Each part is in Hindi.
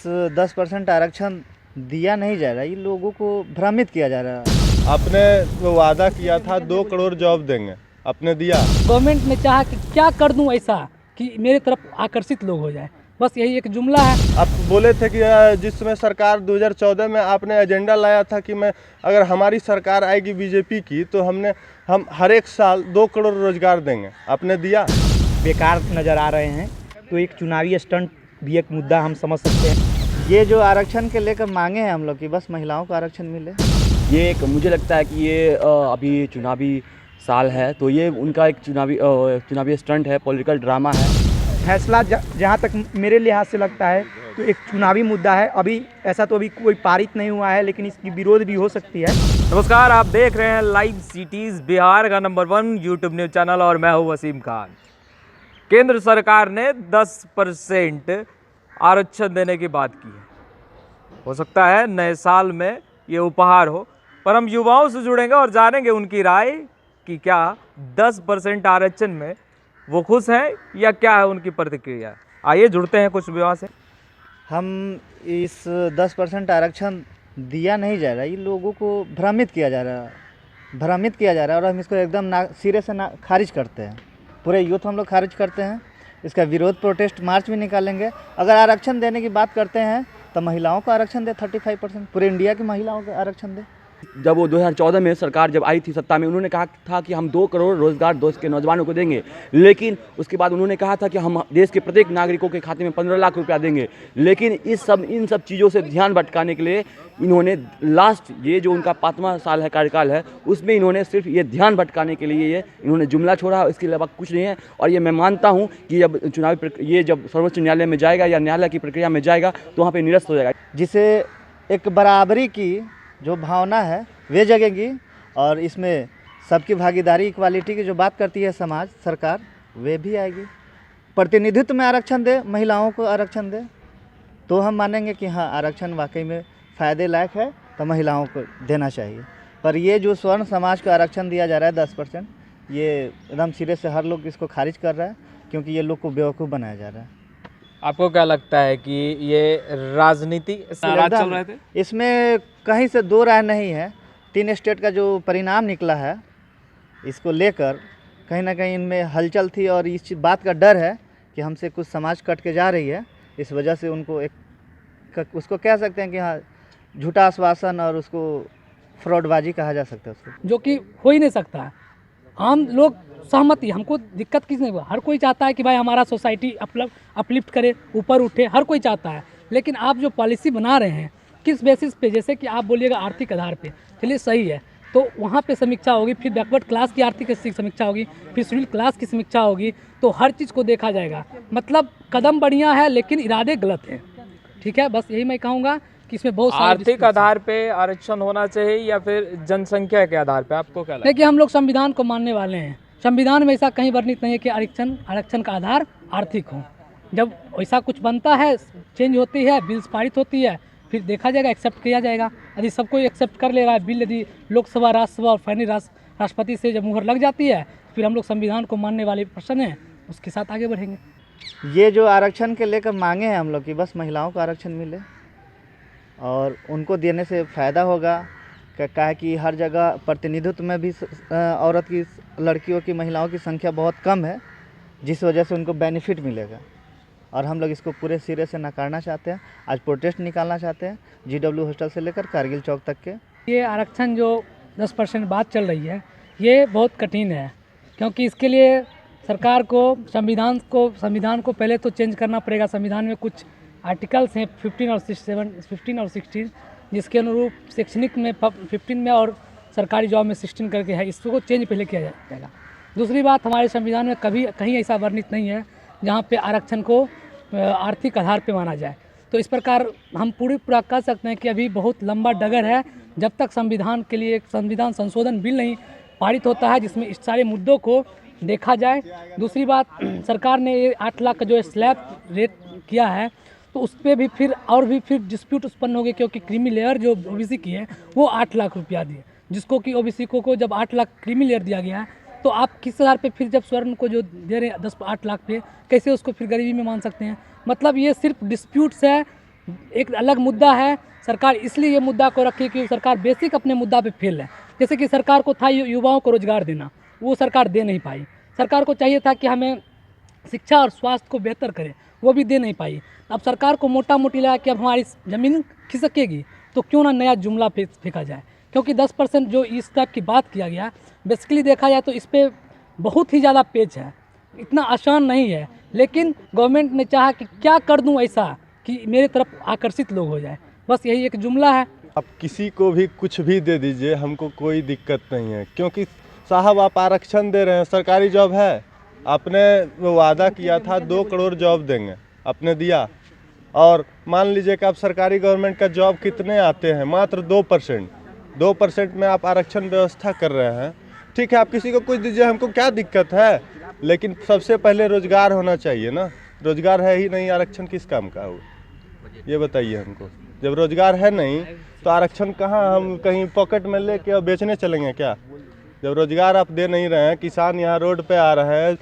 10% आरक्षण दिया नहीं जा रहा, ये लोगों को भ्रमित किया जा रहा है। आपने तो वादा किया था 2 करोड़ जॉब देंगे, आपने दिया? गवर्नमेंट ने चाहा कि क्या कर दूं ऐसा कि मेरे तरफ आकर्षित लोग हो जाए, बस यही एक जुमला है। आप बोले थे कि जिस समय सरकार 2014 में आपने एजेंडा लाया था कि मैं अगर हमारी सरकार आएगी बीजेपी की तो हम हर एक साल 2 करोड़ रोजगार देंगे, आपने दिया? बेकार नज़र आ रहे हैं, तो एक चुनावी स्टंट भी एक मुद्दा हम समझ सकते हैं। ये जो आरक्षण के लेकर मांगे हैं हम लोग कि बस महिलाओं को आरक्षण मिले, ये एक मुझे लगता है कि ये अभी चुनावी साल है तो ये उनका एक चुनावी स्टंट है, पॉलिटिकल ड्रामा है। फैसला जहाँ तक मेरे लिहाज से लगता है तो एक चुनावी मुद्दा है। अभी ऐसा तो अभी कोई पारित नहीं हुआ है, लेकिन इसकी विरोध भी हो सकती है। नमस्कार, आप देख रहे हैं लाइव सिटीज़, बिहार का नंबर 1 यूट्यूब न्यूज़ चैनल और मैं हूं वसीम खान। केंद्र सरकार ने 10% आरक्षण देने की बात की है। हो सकता है नए साल में ये उपहार हो, पर हम युवाओं से जुड़ेंगे और जानेंगे उनकी राय कि क्या 10% आरक्षण में वो खुश हैं या क्या है उनकी प्रतिक्रिया। आइए जुड़ते हैं कुछ युवा से। हम इस 10% आरक्षण दिया नहीं जा रहा, ये लोगों को भ्रमित किया जा रहा है और हम इसको एकदम सिरे से खारिज करते हैं। पूरे यूथ हम लोग खारिज करते हैं, इसका विरोध प्रोटेस्ट मार्च भी निकालेंगे। अगर आरक्षण देने की बात करते हैं तो महिलाओं को आरक्षण दे, 35%, पूरे इंडिया की महिलाओं को आरक्षण दे। जब वो 2014 में सरकार जब आई थी सत्ता में, उन्होंने कहा था कि हम 2 करोड़ रोजगार देश के नौजवानों को देंगे, लेकिन उसके बाद उन्होंने कहा था कि हम देश के प्रत्येक नागरिकों के खाते में 15 लाख रुपया देंगे। लेकिन इन सब चीज़ों से ध्यान भटकाने के लिए इन्होंने लास्ट ये जो उनका 5वां साल है कार्यकाल है, उसमें इन्होंने सिर्फ ये ध्यान भटकाने के लिए इन्होंने जुमला छोड़ा, इसके अलावा कुछ नहीं है। और ये मैं मानता हूँ कि जब जब सर्वोच्च न्यायालय में जाएगा या न्यायालय की प्रक्रिया में जाएगा तो वहाँ पर निरस्त हो जाएगा, जिसे एक बराबरी की जो भावना है वे जगेगी और इसमें सबकी भागीदारी, इक्वालिटी की जो बात करती है समाज, सरकार, वे भी आएगी। प्रतिनिधित्व में आरक्षण दे, महिलाओं को आरक्षण दे, तो हम मानेंगे कि हाँ आरक्षण वाकई में फ़ायदे लायक है, तो महिलाओं को देना चाहिए। पर ये जो स्वर्ण समाज को आरक्षण दिया जा रहा है 10%, ये एकदम सिरे से हर लोग इसको खारिज कर रहा है, क्योंकि ये लोग को बेवकूफ़ बनाया जा रहा है। आपको क्या लगता है कि ये राजनीति नाराज चल रहे थे? इसमें कहीं से दो राय नहीं है। 3 स्टेट का जो परिणाम निकला है, इसको लेकर कहीं ना कहीं इनमें हलचल थी और इस बात का डर है कि हमसे कुछ समाज कट के जा रही है। इस वजह से उनको उसको कह सकते हैं कि हाँ झूठा आश्वासन और उसको फ्रॉडबाजी कहा जा सकता है उसको, जो कि हो ही नहीं सकता। आम लोग सहमति, हमको दिक्कत किस नहीं हुआ। हर कोई चाहता है कि भाई हमारा सोसाइटी अपलिफ्ट करे, ऊपर उठे, हर कोई चाहता है। लेकिन आप जो पॉलिसी बना रहे हैं किस बेसिस पे, जैसे कि आप बोलिएगा आर्थिक आधार पे, चलिए सही है, तो वहाँ पे समीक्षा होगी, फिर बैकवर्ड क्लास की आर्थिक समीक्षा होगी, फिर शेड्यूल क्लास की समीक्षा होगी, तो हर चीज़ को देखा जाएगा। मतलब कदम बढ़िया है लेकिन इरादे गलत हैं। ठीक है, बस यही मैं कहूँगा कि इसमें बहुत आर्थिक आधार पे आरक्षण होना चाहिए या फिर जनसंख्या के आधार पे, आपको क्या लगता है? देखिए, हम लोग संविधान को मानने वाले हैं। संविधान में ऐसा कहीं वर्णित नहीं है कि आरक्षण का आधार आर्थिक हो। जब ऐसा कुछ बनता है, चेंज होती है, बिल्स पारित होती है, फिर देखा जाएगा, एक्सेप्ट किया जाएगा। यदि सबको एक्सेप्ट कर ले रहा है बिल, यदि लोकसभा, राज्यसभा और फाइनली राष्ट्रपति से जब मुहर लग जाती है, फिर हम लोग संविधान को मानने वाले पर्सन हैं, उसके साथ आगे बढ़ेंगे। ये जो आरक्षण के लेकर मांगे हैं हम लोग कि बस महिलाओं को आरक्षण मिले और उनको देने से फ़ायदा होगा। क्या है कि हर जगह प्रतिनिधित्व में भी औरत की, लड़कियों की, महिलाओं की संख्या बहुत कम है, जिस वजह से उनको बेनिफिट मिलेगा और हम लोग इसको पूरे सिरे से नकारना चाहते हैं। आज प्रोटेस्ट निकालना चाहते हैं GW हॉस्टल से लेकर कारगिल चौक तक के। ये आरक्षण जो 10% बात चल रही है, ये बहुत कठिन है, क्योंकि इसके लिए सरकार को संविधान को पहले तो चेंज करना पड़ेगा। संविधान में कुछ आर्टिकल्स हैं 15 और 16, जिसके अनुरूप शैक्षणिक में 15 में और सरकारी जॉब में 16 करके है, इसको चेंज पहले किया जाएगा। दूसरी बात, हमारे संविधान में कहीं ऐसा वर्णित नहीं है जहाँ पे आरक्षण को आर्थिक आधार पे माना जाए। तो इस प्रकार हम पूरा कह सकते हैं कि अभी बहुत लंबा डगर है, जब तक संविधान के लिए एक संविधान संशोधन बिल नहीं पारित होता है जिसमें इस सारे मुद्दों को देखा जाए। दूसरी बात, सरकार ने ये 8 लाख का जो स्लैब रेट किया है, तो उस पर भी फिर डिस्प्यूट उत्पन्न हो गए, क्योंकि क्रीमी लेयर जो OBC की है वो 8 लाख रुपया दिए, जिसको कि OBC को जब 8 लाख क्रीमी लेयर दिया गया है, तो आप किस आधार पे फिर जब स्वर्ण को जो दे रहे हैं 8 लाख पे, कैसे उसको फिर गरीबी में मान सकते हैं? मतलब ये सिर्फ डिस्प्यूट्स है, एक अलग मुद्दा है। सरकार इसलिए ये मुद्दा को रखी कि सरकार बेसिक अपने मुद्दा पे फेल है। जैसे कि सरकार को था युवाओं को रोजगार देना, वो सरकार दे नहीं पाई। सरकार को चाहिए था कि हमें शिक्षा और स्वास्थ्य को बेहतर करें, वो भी दे नहीं पाई। अब सरकार को मोटा मोटी लगा कि अब हमारी ज़मीन खिसकेगी तो क्यों ना नया जुमला फेंका जाए, क्योंकि 10% जो इस टाइप की बात किया गया, बेसिकली देखा जाए तो इस पर बहुत ही ज़्यादा पेच है, इतना आसान नहीं है। लेकिन गवर्नमेंट ने चाहा कि क्या कर दूं ऐसा कि मेरे तरफ आकर्षित लोग हो जाए, बस यही एक जुमला है। आप किसी को भी कुछ भी दे दीजिए, हमको कोई दिक्कत नहीं है, क्योंकि साहब आप आरक्षण दे रहे हैं, सरकारी जॉब है, आपने वादा किया था 2 करोड़ जॉब देंगे, आपने दिया। और मान लीजिए कि आप सरकारी गवर्नमेंट का जॉब कितने आते हैं, मात्र 2% में आप आरक्षण व्यवस्था कर रहे हैं। ठीक है, आप किसी को कुछ दीजिए, हमको क्या दिक्कत है, लेकिन सबसे पहले रोजगार होना चाहिए ना। रोजगार है ही नहीं, आरक्षण किस काम का हो, ये बताइए हमको। जब रोजगार है नहीं तो आरक्षण कहाँ, हम कहीं पॉकेट में लेके और बेचने चलेंगे क्या? जब रोजगार आप दे नहीं रहे हैं, किसान यहाँ रोड पे आ रहे हैं,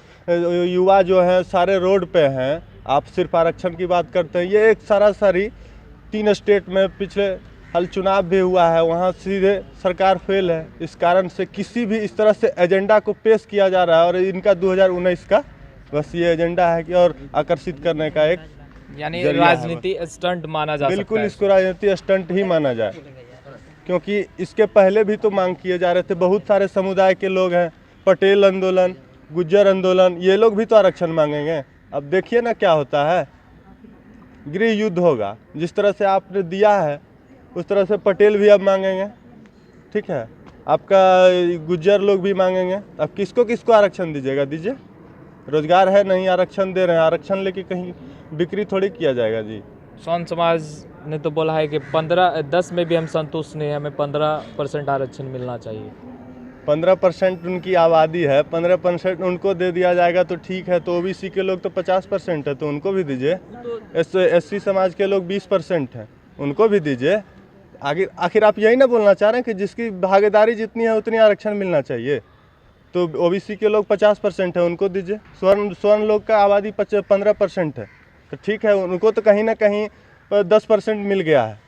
युवा जो हैं सारे रोड पे हैं, आप सिर्फ आरक्षण की बात करते हैं। ये एक सारी 3 स्टेट में पिछले हाल चुनाव भी हुआ है, वहाँ सीधे सरकार फेल है। इस कारण से किसी भी इस तरह से एजेंडा को पेश किया जा रहा है, और इनका 2019 का बस ये एजेंडा है कि और आकर्षित करने का एक यानी जरिया है। राजनीति स्टंट माना जा सकता बिल्कुल है। इसको राजनीति स्टंट ही माना जाए, क्योंकि इसके पहले भी तो मांग किए जा रहे थे। बहुत सारे समुदाय के लोग हैं, पटेल आंदोलन, गुज्जर आंदोलन, ये लोग भी तो आरक्षण मांगेंगे। अब देखिए ना क्या होता है, गृह युद्ध होगा। जिस तरह से आपने दिया है उस तरह से पटेल भी अब मांगेंगे, ठीक है, आपका गुज्जर लोग भी मांगेंगे। अब किसको किसको आरक्षण दीजिएगा, दीजिए। रोजगार है नहीं, आरक्षण दे रहे हैं, आरक्षण लेके कहीं बिक्री थोड़ी किया जाएगा जी। स्वर्ण समाज ने तो बोला है कि 10 में भी हम संतुष्ट नहीं हैं, हमें 15% आरक्षण मिलना चाहिए। 15% उनकी आबादी है, 15% उनको दे दिया जाएगा तो ठीक है। तो ओबीसी के लोग तो 50% है, तो उनको भी दीजिए। एससी समाज के लोग 20% हैं, उनको भी दीजिए। आखिर आप यही ना बोलना चाह रहे हैं कि जिसकी भागीदारी जितनी है उतनी आरक्षण मिलना चाहिए। तो ओबीसी के लोग 50% है, उनको दीजिए। स्वर्ण लोग का आबादी 15% है, तो ठीक है, उनको तो कहीं ना कहीं 10% मिल गया है।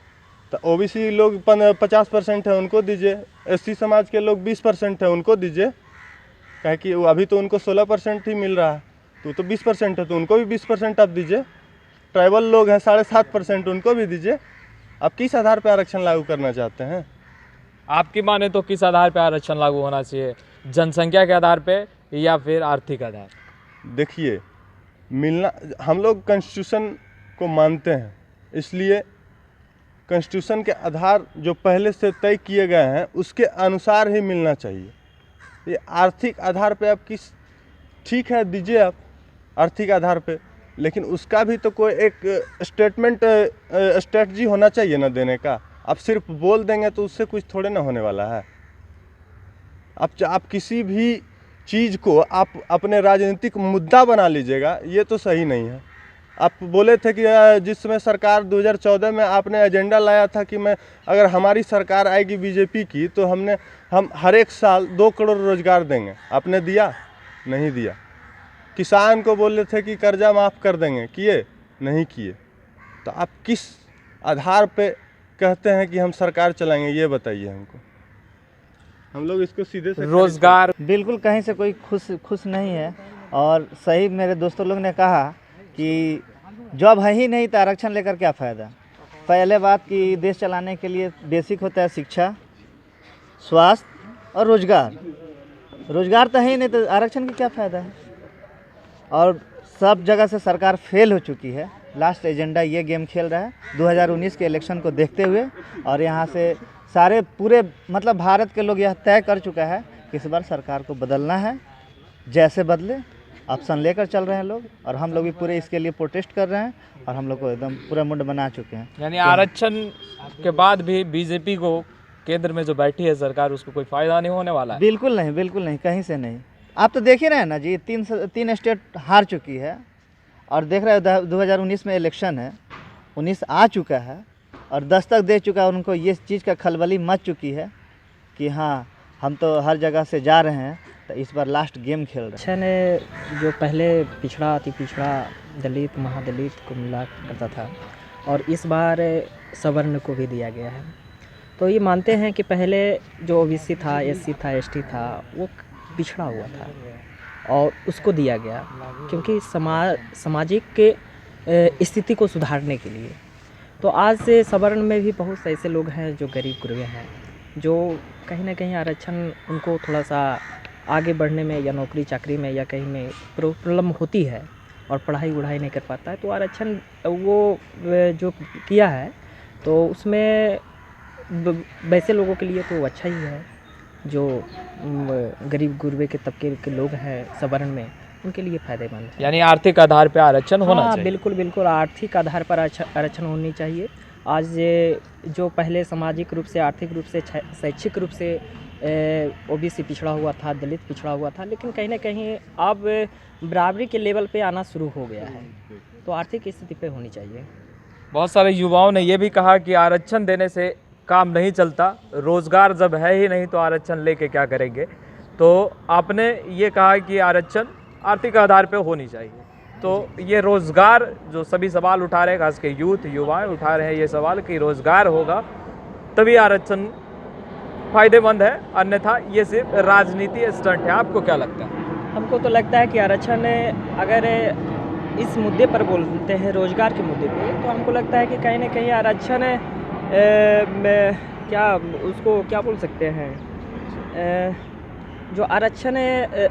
तो ओबीसी लोग 50% है, उनको दीजिए। एससी समाज के लोग 20% है, उनको दीजिए। कहे कि अभी तो उनको 16% ही मिल रहा है, तो 20% है, तो उनको भी 20% आप दीजिए। ट्राइबल लोग हैं 7.5%, उनको भी दीजिए। आप किस आधार पर आरक्षण लागू करना चाहते हैं? आपकी माने तो किस आधार पे आरक्षण लागू होना चाहिए, जनसंख्या के आधार पे या फिर आर्थिक आधार? देखिए, मिलना, हम लोग कॉन्स्टिट्यूशन को मानते हैं, इसलिए कॉन्स्टिट्यूशन के आधार जो पहले से तय किए गए हैं उसके अनुसार ही मिलना चाहिए। ये आर्थिक आधार पे आप किस, ठीक है दीजिए आप आर्थिक आधार पे, लेकिन उसका भी तो कोई एक स्टेटमेंट स्ट्रेटजी होना चाहिए ना देने का। आप सिर्फ बोल देंगे तो उससे कुछ थोड़े ना होने वाला है। आप किसी भी चीज़ को आप अपने राजनीतिक मुद्दा बना लीजिएगा, ये तो सही नहीं है। आप बोले थे कि जिस समय सरकार 2014 में आपने एजेंडा लाया था कि मैं, अगर हमारी सरकार आएगी बीजेपी की तो हम हर एक साल 2 करोड़ रोजगार देंगे। आपने दिया? नहीं दिया। किसान को बोले थे कि कर्जा माफ़ कर देंगे, किए? नहीं किए। तो आप किस आधार पे कहते हैं कि हम सरकार चलाएंगे, ये बताइए हमको। हम लोग इसको सीधे से रोजगार बिल्कुल कहीं से कोई खुश नहीं है। और सही मेरे दोस्तों लोग ने कहा कि जॉब है ही नहीं तो आरक्षण लेकर क्या फ़ायदा। पहले बात कि देश चलाने के लिए बेसिक होता है शिक्षा, स्वास्थ्य और रोजगार। रोजगार तो है ही नहीं तो आरक्षण की क्या फ़ायदा है। और सब जगह से सरकार फेल हो चुकी है। लास्ट एजेंडा ये गेम खेल रहा है 2019 के इलेक्शन को देखते हुए। और यहाँ से सारे पूरे मतलब भारत के लोग यह तय कर चुका है कि इस बार सरकार को बदलना है। जैसे बदले ऑप्शन लेकर चल रहे हैं लोग, और हम लोग भी पूरे इसके लिए प्रोटेस्ट कर रहे हैं, और हम लोग को एकदम पूरा मुंड बना चुके हैं। यानी आरक्षण के बाद भी बीजेपी को केंद्र में जो बैठी है सरकार, उसको कोई फायदा नहीं होने वाला है। बिल्कुल नहीं, बिल्कुल नहीं, कहीं से नहीं। आप तो देख ही रहे हैं ना जी, 3 स्टेट हार चुकी है। और देख रहे हो 2019 में इलेक्शन है, 19 आ चुका है और दस्तक दे चुका है। उनको ये चीज़ का खलबली मच चुकी है कि हाँ हम तो हर जगह से जा रहे हैं, तो इस बार लास्ट गेम खेल रहे हैं। अच्छा ने जो पहले पिछड़ा अति पिछड़ा दलित महादलित को मिला करता था, और इस बार सवर्ण को भी दिया गया है। तो ये मानते हैं कि पहले जो ओबीसी था, एससी था, एसटी था, वो पिछड़ा हुआ था और उसको दिया गया क्योंकि सामाजिक स्थिति को सुधारने के लिए। तो आज से सवर्ण में भी बहुत से ऐसे लोग हैं जो गरीब गुरबे हैं, जो कहीं ना कहीं आरक्षण उनको थोड़ा सा आगे बढ़ने में या नौकरी चाकरी में या कहीं में प्रॉब्लम होती है और पढ़ाई वढ़ाई नहीं कर पाता है। तो आरक्षण वो जो किया है तो उसमें वैसे लोगों के लिए तो अच्छा ही है, जो गरीब गुरबे के तबके के लोग हैं सवर्ण में, उनके लिए फ़ायदेमंद है। यानी आर्थिक आधार पे आरक्षण होना हाँ, चाहिए। बिल्कुल बिल्कुल आर्थिक आधार पर आरक्षण होनी चाहिए। आज जो पहले सामाजिक रूप से, आर्थिक रूप से, शैक्षिक रूप से ओबीसी पिछड़ा हुआ था, दलित पिछड़ा हुआ था, लेकिन कहीं ना कहीं अब बराबरी के लेवल पे आना शुरू हो गया है। तो आर्थिक स्थिति पे होनी चाहिए। बहुत सारे युवाओं ने यह भी कहा कि आरक्षण देने से काम नहीं चलता, रोजगार जब है ही नहीं तो आरक्षण लेके क्या करेंगे। तो आपने ये कहा कि आरक्षण आर्थिक आधार पे होनी चाहिए। तो ये रोजगार जो सभी सवाल उठा रहे हैं, खास के यूथ युवाएं उठा रहे हैं ये सवाल कि रोजगार होगा तभी आरक्षण फायदेमंद है, अन्यथा ये सिर्फ राजनीति स्टंट है। आपको क्या लगता है? हमको तो लगता है कि आरक्षण अगर इस मुद्दे पर बोलते हैं, रोजगार के मुद्दे पे, तो हमको लगता है कि कहीं ना कहीं आरक्षण क्या उसको क्या बोल सकते हैं, जो आरक्षण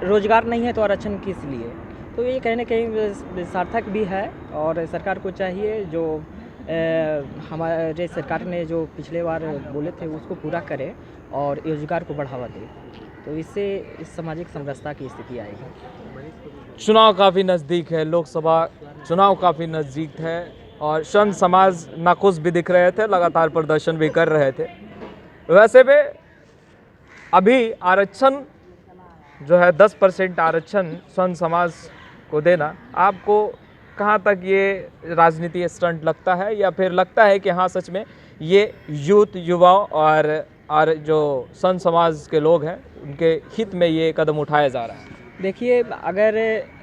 रोजगार नहीं है तो आरक्षण किस लिए। तो ये कहीं ना कहीं सार्थक भी है और सरकार को चाहिए जो हमारे सरकार ने जो पिछले बार बोले थे उसको पूरा करे और रोजगार को बढ़ावा दे। तो इससे इस सामाजिक समरसता की स्थिति आएगी। चुनाव काफ़ी नज़दीक है, लोकसभा चुनाव काफ़ी नज़दीक है और संत समाज नाखुश भी दिख रहे थे, लगातार प्रदर्शन भी कर रहे थे। वैसे में अभी आरक्षण जो है 10% आरक्षण संत समाज को देना आपको कहाँ तक ये राजनीति स्टंट लगता है, या फिर लगता है कि हाँ सच में ये यूथ युवाओं और जो संत समाज के लोग हैं उनके हित में ये कदम उठाया जा रहा है? देखिए, अगर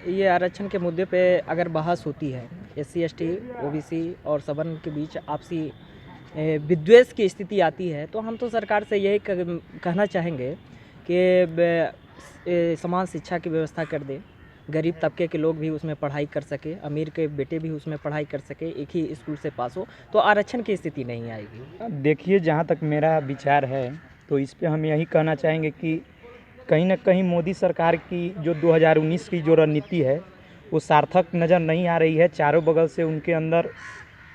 ये आरक्षण के मुद्दे पे अगर बहस होती है, एससी एसटी ओबीसी और सवर्ण के बीच आपसी विद्वेष की स्थिति आती है, तो हम तो सरकार से यही कहना चाहेंगे कि समान शिक्षा की व्यवस्था कर दे, गरीब तबके के लोग भी उसमें पढ़ाई कर सके, अमीर के बेटे भी उसमें पढ़ाई कर सके, एक ही स्कूल से पास हो, तो आरक्षण की स्थिति नहीं आएगी। देखिए, जहाँ तक मेरा विचार है तो इस पे हम यही कहना चाहेंगे कि कहीं ना कहीं मोदी सरकार की जो 2019 की जो रणनीति है वो सार्थक नज़र नहीं आ रही है। चारों बगल से उनके अंदर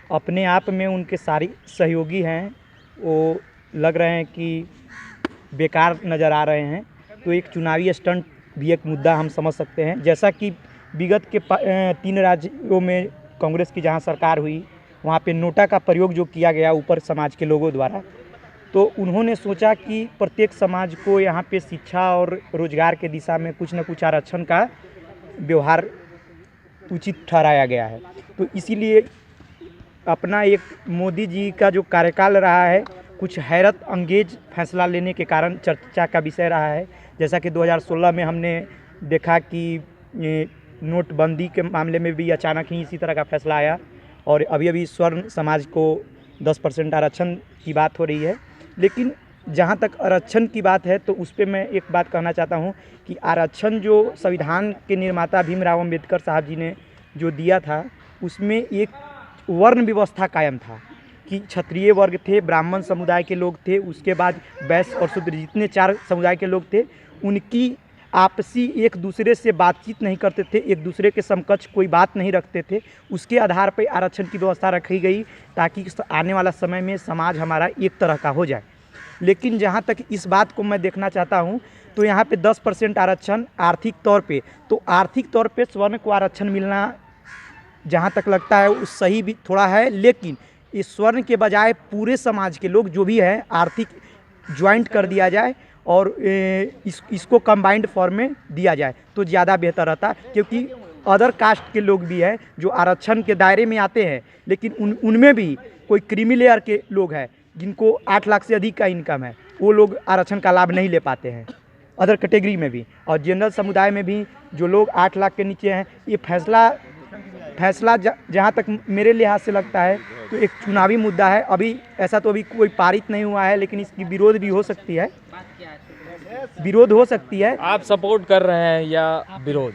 अपने आप में उनके सारी सहयोगी हैं, वो लग रहे हैं कि बेकार नज़र आ रहे हैं। तो एक चुनावी स्टंट भी एक मुद्दा हम समझ सकते हैं। जैसा कि विगत के 3 राज्यों में कांग्रेस की जहां सरकार हुई, वहां पे नोटा का प्रयोग जो किया गया ऊपर समाज के लोगों द्वारा, तो उन्होंने सोचा कि प्रत्येक समाज को यहाँ पे शिक्षा और रोजगार के दिशा में कुछ न कुछ आरक्षण का व्यवहार उचित ठहराया गया है। तो इसीलिए अपना एक मोदी जी का जो कार्यकाल रहा है कुछ हैरत अंगेज फैसला लेने के कारण चर्चा का विषय रहा है। जैसा कि 2016 में हमने देखा कि नोटबंदी के मामले में भी अचानक ही इसी तरह का फैसला आया और अभी स्वर्ण समाज को 10% आरक्षण की बात हो रही है। लेकिन जहाँ तक आरक्षण की बात है तो उस पर मैं एक बात कहना चाहता हूँ कि आरक्षण जो संविधान के निर्माता भीमराव अम्बेडकर साहब जी ने जो दिया था उसमें एक वर्ण व्यवस्था कायम था कि क्षत्रिय वर्ग थे, ब्राह्मण समुदाय के लोग थे, उसके बाद वैश्य और शूद्र जितने 4 समुदाय के लोग थे उनकी आपसी एक दूसरे से बातचीत नहीं करते थे, एक दूसरे के समकक्ष कोई बात नहीं रखते थे। उसके आधार पर आरक्षण की व्यवस्था रखी गई ताकि आने वाला समय में समाज हमारा एक तरह का हो जाए। लेकिन जहाँ तक इस बात को मैं देखना चाहता हूँ तो यहाँ पे 10% आरक्षण आर्थिक तौर पे, तो आर्थिक तौर पे स्वर्ण को आरक्षण मिलना जहाँ तक लगता है वो सही भी थोड़ा है, लेकिन इस स्वर्ण के बजाय पूरे समाज के लोग जो भी हैं आर्थिक ज्वाइंट कर दिया जाए और इसको कंबाइंड फॉर्म में दिया जाए तो ज़्यादा बेहतर रहता, क्योंकि अदर कास्ट के लोग भी हैं जो आरक्षण के दायरे में आते हैं, लेकिन उनमें भी कोई क्रीमी लेयर के लोग हैं जिनको 8 लाख से अधिक का इनकम है, वो लोग आरक्षण का लाभ नहीं ले पाते हैं। अदर कैटेगरी में भी और जनरल समुदाय में भी जो लोग 8 लाख के नीचे हैं, ये फैसला फैसला जहाँ तक मेरे लिहाज से लगता है तो एक चुनावी मुद्दा है। अभी ऐसा तो अभी कोई पारित नहीं हुआ है, लेकिन इसकी विरोध भी हो सकती है, विरोध हो सकती है। आप सपोर्ट कर रहे हैं या विरोध?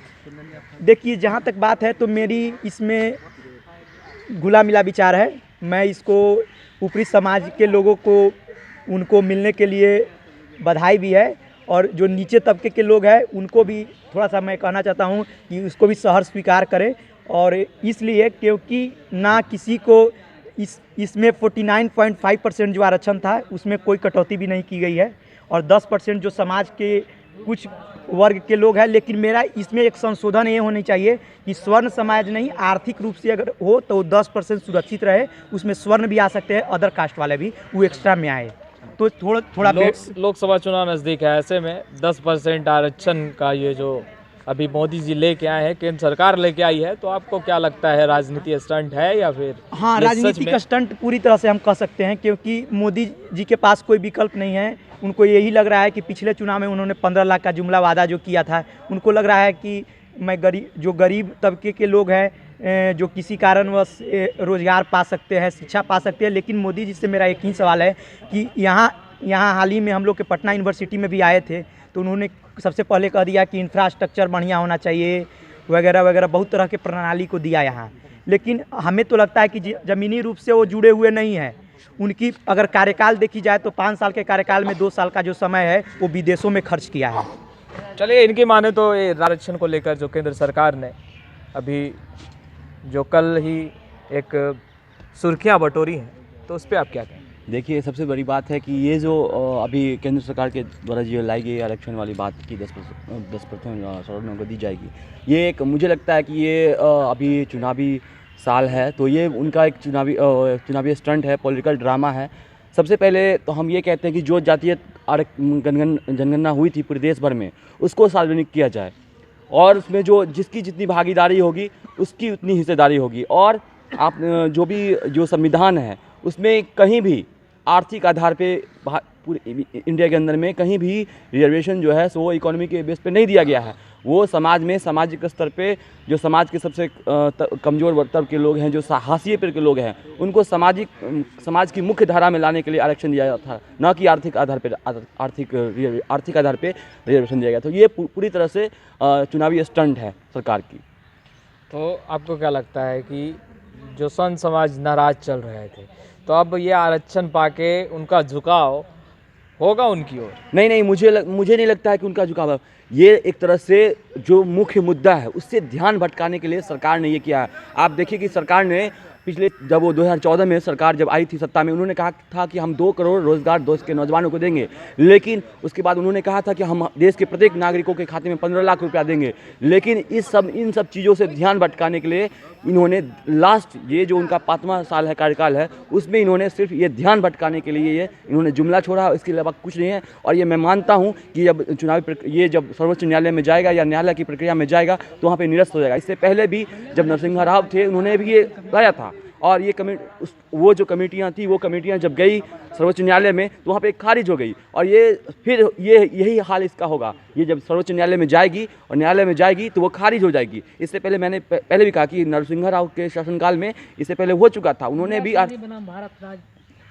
देखिए, जहाँ तक बात है तो मेरी इसमें घुला मिला विचार है। मैं इसको ऊपरी समाज के लोगों को उनको मिलने के लिए बधाई भी है, और जो नीचे तबके के लोग हैं उनको भी थोड़ा सा मैं कहना चाहता हूँ कि उसको भी सहर्ष स्वीकार करें। और इसलिए क्योंकि ना किसी को इसमें 49.5% जो आरक्षण था उसमें कोई कटौती भी नहीं की गई है, और 10% जो समाज के कुछ वर्ग के लोग हैं। लेकिन मेरा इसमें एक संशोधन ये होनी चाहिए कि स्वर्ण समाज नहीं, आर्थिक रूप से अगर हो तो 10% सुरक्षित रहे, उसमें स्वर्ण भी आ सकते हैं, अदर कास्ट वाले भी, वो एक्स्ट्रा में आए तो थोड़ा लोकसभा चुनाव नज़दीक है, ऐसे में 10% आरक्षण का ये जो अभी मोदी जी लेके आए हैं, केंद्र सरकार लेके आई है, तो आपको क्या लगता है, राजनीति स्टंट है या फिर? हाँ, राजनीतिक स्टंट पूरी तरह से हम कह सकते हैं, क्योंकि मोदी जी के पास कोई विकल्प नहीं है। उनको यही लग रहा है कि पिछले चुनाव में उन्होंने 15 लाख का जुमला वादा जो किया था, उनको लग रहा है कि मैं गरीब तबके के लोग हैं जो किसी कारणवश रोज़गार पा सकते हैं, शिक्षा पा सकते हैं। लेकिन मोदी जी से मेरा एक ही सवाल है कि यहाँ हाल ही में हम लोग के पटना यूनिवर्सिटी में भी आए थे, तो उन्होंने सबसे पहले कह दिया कि इंफ्रास्ट्रक्चर बढ़िया होना चाहिए वगैरह वगैरह, बहुत तरह के प्रणाली को दिया यहाँ। लेकिन हमें तो लगता है कि ज़मीनी रूप से वो जुड़े हुए नहीं हैं। उनकी अगर कार्यकाल देखी जाए तो 5 साल के कार्यकाल में 2 साल का जो समय है वो विदेशों में खर्च किया है। चलिए, इनकी माने तो ये आरक्षण को लेकर जो केंद्र सरकार ने अभी जो कल ही एक सुर्खियां बटोरी हैं, तो उस पर आप क्या कहें? देखिए, सबसे बड़ी बात है कि ये जो अभी केंद्र सरकार के द्वारा जो लाई गई आरक्षण वाली बात की 10% सवर्णों को दी जाएगी, ये एक मुझे लगता है कि ये अभी चुनावी साल है, तो ये उनका एक चुनावी स्टंट है, पॉलिटिकल ड्रामा है। सबसे पहले तो हम ये कहते हैं कि जो जातीय जनगणना हुई थी पूरे देश भर में, उसको सार्वजनिक किया जाए, और उसमें जिसकी जितनी भागीदारी होगी उसकी उतनी हिस्सेदारी होगी। और आप जो संविधान है उसमें कहीं भी आर्थिक आधार पे पूरे इंडिया के अंदर में कहीं भी रिजर्वेशन जो है सो वो इकोनॉमी के बेस पे नहीं दिया गया है। वो समाज में सामाजिक स्तर पे जो समाज के सबसे कमज़ोर वर्ग के लोग हैं, जो हाशिए पर के लोग हैं, उनको समाज की मुख्य धारा में लाने के लिए आरक्षण दिया जाता था, न कि आर्थिक आधार पे रिजर्वेशन दिया गया। तो ये पूरी तरह से चुनावी स्टंट है सरकार की। तो आपको क्या लगता है कि जो संत समाज नाराज चल रहे थे, तो अब ये आरक्षण पाके उनका झुकाव होगा उनकी ओर? नहीं, मुझे नहीं लगता है कि उनका झुकाव है। ये एक तरह से जो मुख्य मुद्दा है उससे ध्यान भटकाने के लिए सरकार ने ये किया है। आप देखिए कि सरकार ने पिछले जब वो 2014 में सरकार जब आई थी सत्ता में, उन्होंने कहा था कि हम 2 करोड़ रोजगार देश के नौजवानों को देंगे, लेकिन उसके बाद उन्होंने कहा था कि हम देश के प्रत्येक नागरिकों के खाते में 15 लाख रुपया देंगे। लेकिन इन सब चीज़ों से ध्यान भटकाने के लिए इन्होंने लास्ट ये जो उनका 5वां साल है कार्यकाल है, उसमें इन्होंने सिर्फ ये ध्यान भटकाने के लिए इन्होंने जुमला छोड़ा, इसके अलावा कुछ नहीं है। और ये मैं मानता हूँ कि जब सर्वोच्च न्यायालय में जाएगा या न्यायालय की प्रक्रिया में जाएगा तो वहाँ पे निरस्त हो जाएगा। इससे पहले भी जब नरसिंह राव थे उन्होंने भी ये लाया था, और ये वो जो कमेटियाँ थी, वो कमेटियाँ जब गई सर्वोच्च न्यायालय में तो वहाँ पे खारिज हो गई। और यही हाल इसका होगा। ये जब सर्वोच्च न्यायालय में जाएगी तो वो खारिज हो जाएगी। इससे पहले मैंने पहले भी कहा कि नरसिंह राव के शासनकाल में इससे पहले हो चुका था। उन्होंने भी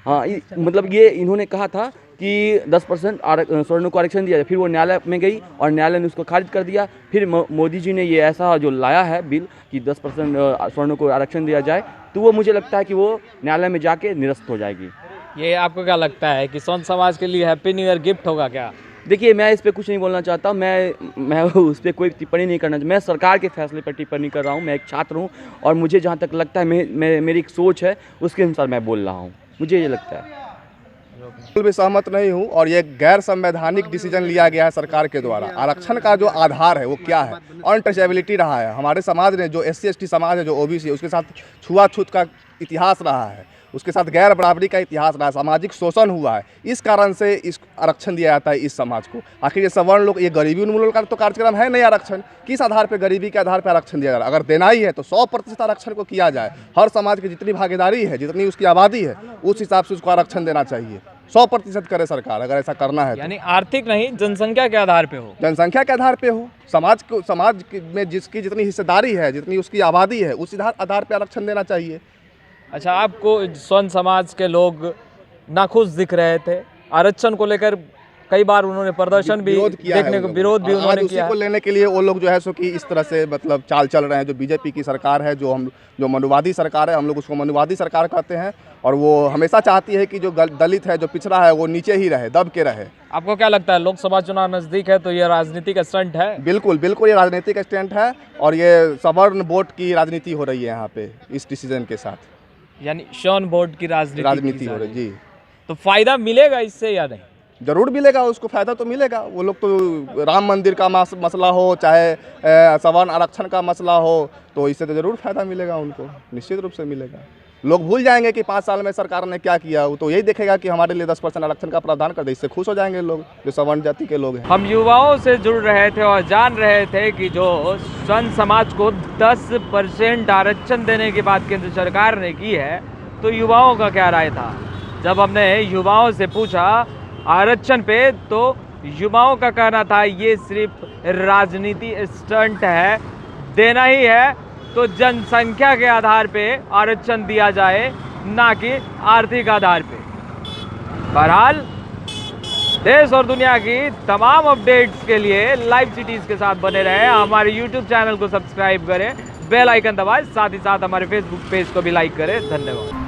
मतलब ये इन्होंने कहा था कि 10% सवर्णों को आरक्षण दिया जाए, फिर वो न्यायालय में गई और न्यायालय ने उसको खारिज कर दिया। फिर मोदी जी ने ये ऐसा जो लाया है बिल कि 10% सवर्णों को आरक्षण दिया जाए, तो वो मुझे लगता है कि वो न्यायालय में जाके निरस्त हो जाएगी। ये आपको क्या लगता है कि संत समाज के लिए हैप्पी न्यू ईयर गिफ्ट होगा क्या? देखिए, मैं इस पर कुछ नहीं बोलना चाहता, मैं उस पर कोई टिप्पणी नहीं करना। मैं सरकार के फैसले पर टिप्पणी कर रहा हूँ। मैं एक छात्र हूँ और मुझे जहाँ तक लगता है मेरी एक सोच है, उसके अनुसार मैं बोल रहा हूँ। मुझे ये लगता है। बिल्कुल भी सहमत नहीं हूँ, और ये गैर संवैधानिक डिसीजन लिया गया है सरकार के द्वारा। आरक्षण का जो आधार है वो क्या है? अनटचेबिलिटी रहा है। हमारे समाज ने जो SC ST समाज है, जो OBC है, उसके साथ छुआछूत का इतिहास रहा है। उसके साथ गैर बराबरी का इतिहास रहा है, सामाजिक शोषण हुआ है, इस कारण से इस आरक्षण दिया जाता है इस समाज को। आखिर ये सवर्ण लोग, ये गरीबी उन्मूलन का तो कार्यक्रम है नहीं आरक्षण, किस आधार पर गरीबी के आधार पर आरक्षण दिया जा रहा है? अगर देना ही है तो 100% आरक्षण को किया जाए, हर समाज की जितनी भागीदारी है, जितनी उसकी आबादी है, उस हिसाब से उसको आरक्षण देना चाहिए, 100% करे सरकार अगर ऐसा करना है तो। यानी आर्थिक नहीं, जनसंख्या के आधार पे हो। जनसंख्या के आधार पे हो, समाज में जिसकी जितनी हिस्सेदारी है, जितनी उसकी आबादी है, उस आधार पे आरक्षण देना चाहिए। अच्छा, आपको स्वर्ण समाज के लोग नाखुश दिख रहे थे आरक्षण को लेकर, कई बार उन्होंने प्रदर्शन भी देखने को, विरोध भी उन्होंने किया। उसी को लेने के लिए वो लोग जो है सो कि इस तरह से मतलब चाल चल रहे हैं। जो बीजेपी की सरकार है, जो मनुवादी सरकार है, हम लोग उसको मनुवादी सरकार कहते हैं, और वो हमेशा चाहती है कि जो दलित है, जो पिछड़ा है, वो नीचे ही रहे, दब के रहे। आपको क्या लगता है, लोकसभा चुनाव नजदीक है तो ये राजनीतिक स्टंट है? बिल्कुल बिल्कुल, ये राजनीतिक स्टंट है और ये सवर्ण वोट की राजनीति हो रही है यहाँ पे इस डिसीजन के साथ। यानी शॉन बोर्ड की राजनीति हो रही है जी। तो फायदा मिलेगा इससे या नहीं? जरूर मिलेगा, उसको फायदा तो मिलेगा। वो लोग तो राम मंदिर का मसला हो, चाहे सवर्ण आरक्षण का मसला हो, तो इससे तो जरूर फायदा मिलेगा उनको, निश्चित रूप से मिलेगा। लोग भूल जाएंगे कि 5 साल में सरकार ने क्या किया, वो तो यही देखेगा कि हमारे लिए 10% आरक्षण का प्रावधान कर दे, इससे खुश हो जाएंगे लोग जो सवर्ण जाति के लोग हैं। हम युवाओं से जुड़ रहे थे और जान रहे थे कि जो स्वर्ण समाज को 10% आरक्षण देने की बात केंद्र सरकार ने की है, तो युवाओं का क्या राय था। जब हमने युवाओं से पूछा आरक्षण पे, तो युवाओं का कहना था ये सिर्फ राजनीति स्टंट है, देना ही है तो जनसंख्या के आधार पे आरक्षण दिया जाए, ना कि आर्थिक आधार पे। बहरहाल देश और दुनिया की तमाम अपडेट्स के लिए लाइव सिटीज़ के साथ बने रहें। हमारे यूट्यूब चैनल को सब्सक्राइब करें, बेल आइकन दबाएं, साथ ही साथ हमारे फेसबुक पेज को भी लाइक करें। धन्यवाद।